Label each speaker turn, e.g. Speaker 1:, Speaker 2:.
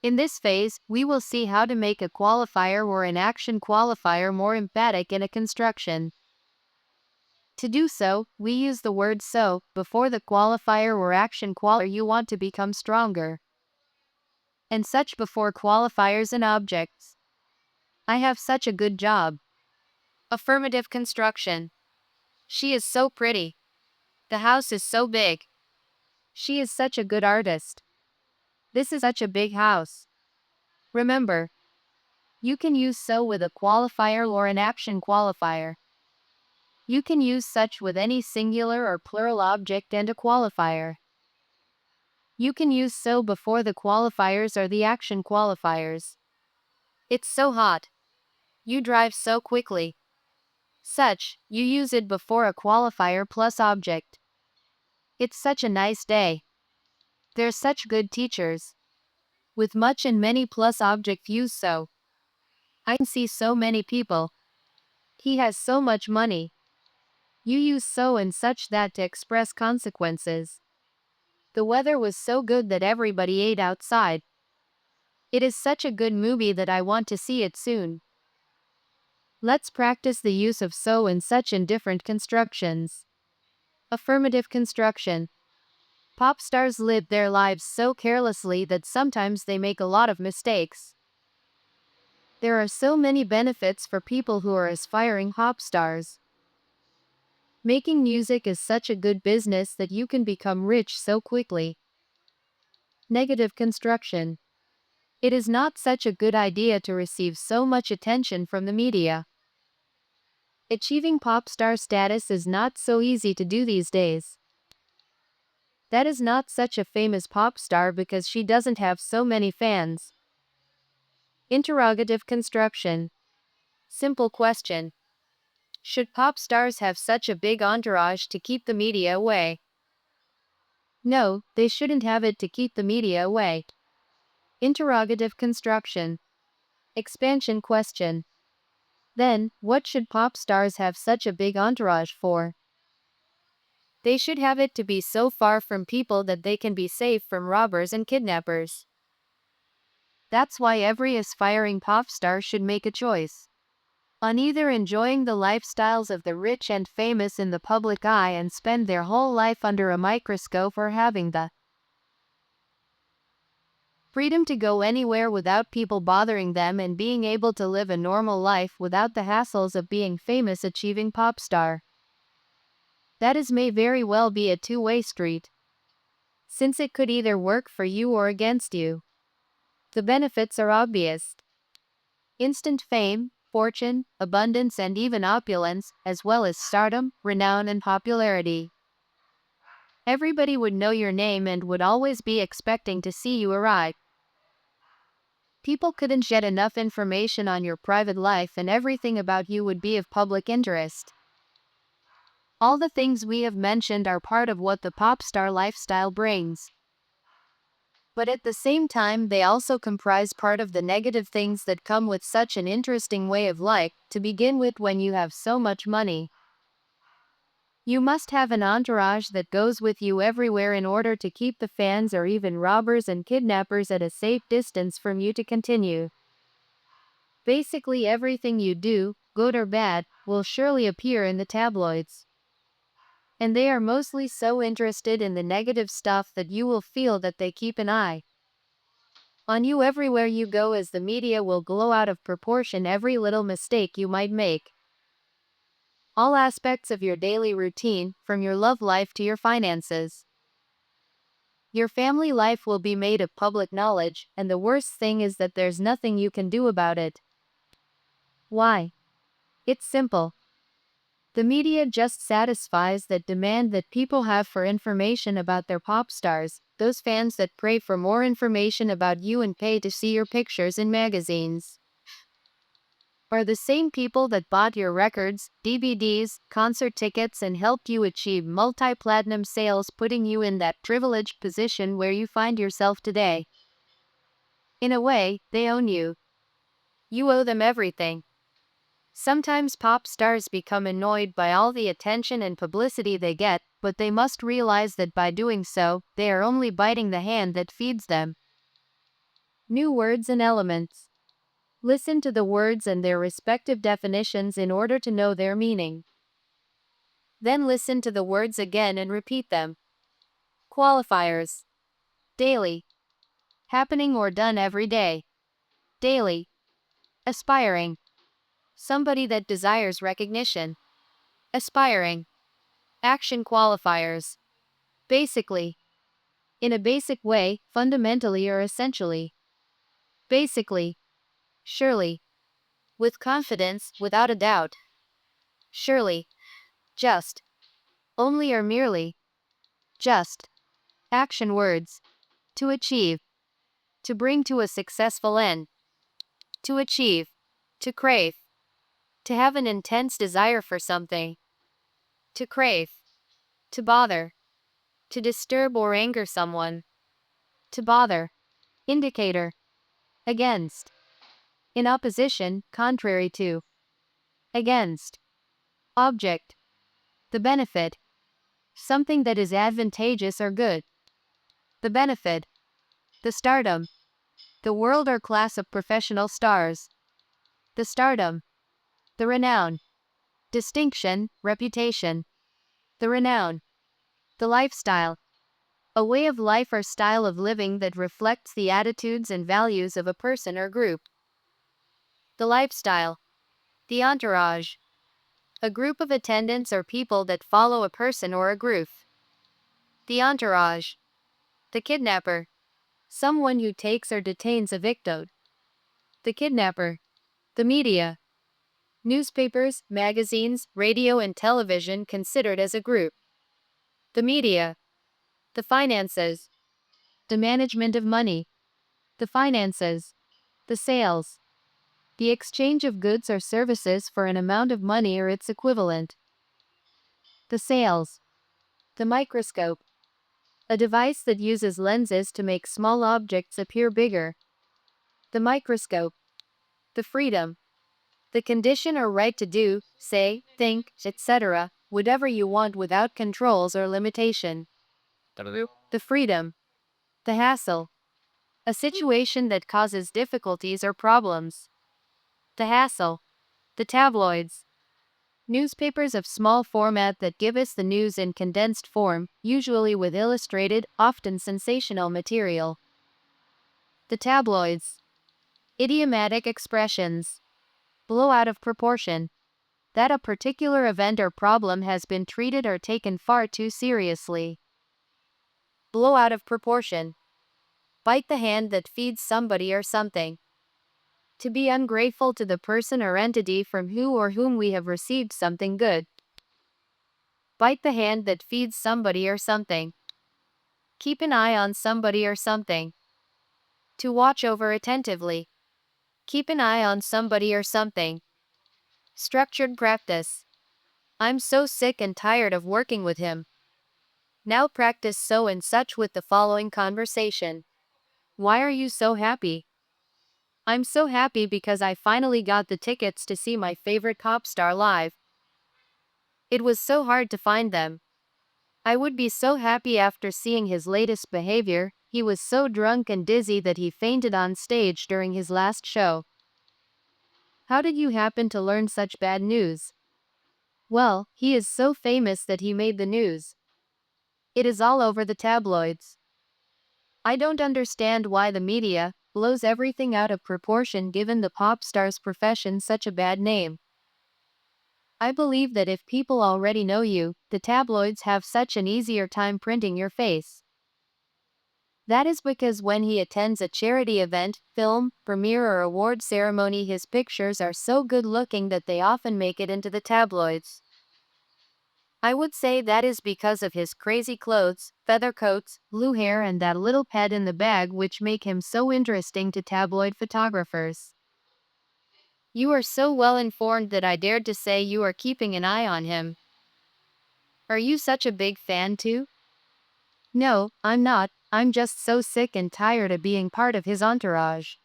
Speaker 1: In this phase, we will see how to make a qualifier or an action qualifier more emphatic in a construction. To do so, we use the word so before the qualifier or action qualifier you want to become stronger, and such before qualifiers and objects. I have such a good job. Affirmative construction. She is so pretty. The house is so big. She is such a good artist. This is such a big house. Remember, you can use so with a qualifier or an action qualifier. You can use such with any singular or plural object and a qualifier. You can use so before the qualifiers or the action qualifiers. It's so hot. You drive so quickly. Such, you use it before a qualifier plus object. It's such a nice day. They're such good teachers. With much and many plus object use so. I can see so many people. He has so much money. You use so and such that to express consequences. The weather was so good that everybody ate outside. It is such a good movie that I want to see it soon. Let's practice the use of so and such in different constructions. Affirmative construction. Pop stars live their lives so carelessly that sometimes they make a lot of mistakes. There are so many benefits for people who are aspiring pop stars. Making music is such a good business that you can become rich so quickly. Negative construction. It is not such a good idea to receive so much attention from the media. Achieving pop star status is not so easy to do these days. That is not such a famous pop star because she doesn't have so many fans. Interrogative construction. Simple question. Should pop stars have such a big entourage to keep the media away? No, they shouldn't have it to keep the media away. Interrogative construction. Expansion question. Then, what should pop stars have such a big entourage for? They should have it to be so far from people that they can be safe from robbers and kidnappers. That's why every aspiring pop star should make a choice on either enjoying the lifestyles of the rich and famous in the public eye and spend their whole life under a microscope, or having the freedom to go anywhere without people bothering them and being able to live a normal life without the hassles of being famous achieving pop star. That is may very well be a two-way street, since it could either work for you or against you. The benefits are obvious. Instant fame, fortune, abundance and even opulence, as well as stardom, renown and popularity. Everybody would know your name and would always be expecting to see you arrive. People couldn't get enough information on your private life and everything about you would be of public interest. All the things we have mentioned are part of what the pop star lifestyle brings. But at the same time, they also comprise part of the negative things that come with such an interesting way of life. To begin with, when you have so much money, you must have an entourage that goes with you everywhere in order to keep the fans or even robbers and kidnappers at a safe distance from you to continue. Basically everything you do, good or bad, will surely appear in the tabloids. And they are mostly so interested in the negative stuff that you will feel that they keep an eye on you everywhere you go, as the media will blow out of proportion every little mistake you might make. All aspects of your daily routine, from your love life to your finances. Your family life will be made of public knowledge, and the worst thing is that there's nothing you can do about it. Why? It's simple. The media just satisfies that demand that people have for information about their pop stars, those fans that pray for more information about you and pay to see your pictures in magazines. Are the same people that bought your records, DVDs, concert tickets and helped you achieve multi-platinum sales, putting you in that privileged position where you find yourself today. In a way, they own you. You owe them everything. Sometimes pop stars become annoyed by all the attention and publicity they get, but they must realize that by doing so, they are only biting the hand that feeds them. New words and elements. Listen to the words and their respective definitions in order to know their meaning. Then listen to the words again and repeat them. Qualifiers. Daily. Happening or done every day. Daily. Aspiring. Somebody that desires recognition. Aspiring. Action qualifiers. Basically. In a basic way, fundamentally or essentially. Basically. Surely. With confidence, without a doubt. Surely. Just. Only or merely. Just. Action words. To achieve. To bring to a successful end. To achieve. To crave. To have an intense desire for something. To crave. To bother. To disturb or anger someone. To bother. Indicator. Against. In opposition, contrary to. Against. Object. The benefit. Something that is advantageous or good. The benefit. The stardom. The world or class of professional stars. The stardom. The renown. Distinction, reputation. The renown. The lifestyle. A way of life or style of living that reflects the attitudes and values of a person or group. The lifestyle. The entourage. A group of attendants or people that follow a person or a group. The entourage. The kidnapper. Someone who takes or detains a victim. The kidnapper. The media. Newspapers, magazines, radio and television considered as a group. The media. The finances. The management of money. The finances. The sales. The exchange of goods or services for an amount of money or its equivalent. The sales. The microscope. A device that uses lenses to make small objects appear bigger. The microscope. The freedom. The condition or right to do, say, think, etc., whatever you want without controls or limitation. The freedom. The hassle. A situation that causes difficulties or problems. The hassle. The tabloids. Newspapers of small format that give us the news in condensed form, usually with illustrated, often sensational material. The tabloids. Idiomatic expressions. Blow out of proportion. That a particular event or problem has been treated or taken far too seriously. Blow out of proportion. Bite the hand that feeds somebody or something. To be ungrateful to the person or entity from who or whom we have received something good. Bite the hand that feeds somebody or something. Keep an eye on somebody or something. To watch over attentively. Keep an eye on somebody or something. Structured practice. I'm so sick and tired of working with him. Now practice so and such with the following conversation. Why are you so happy? I'm so happy because I finally got the tickets to see my favorite pop star live. It was so hard to find them. I would be so happy after seeing his latest behavior. He was so drunk and dizzy that he fainted on stage during his last show. How did you happen to learn such bad news? Well, he is so famous that he made the news. It is all over the tabloids. I don't understand why the media blows everything out of proportion given the pop star's profession such a bad name. I believe that if people already know you, the tabloids have such an easier time printing your face. That is because when he attends a charity event, film, premiere or award ceremony, his pictures are so good looking that they often make it into the tabloids. I would say that is because of his crazy clothes, feather coats, blue hair and that little pet in the bag which make him so interesting to tabloid photographers. You are so well informed that I dared to say you are keeping an eye on him. Are you such a big fan too? No, I'm not. I'm just so sick and tired of being part of his entourage.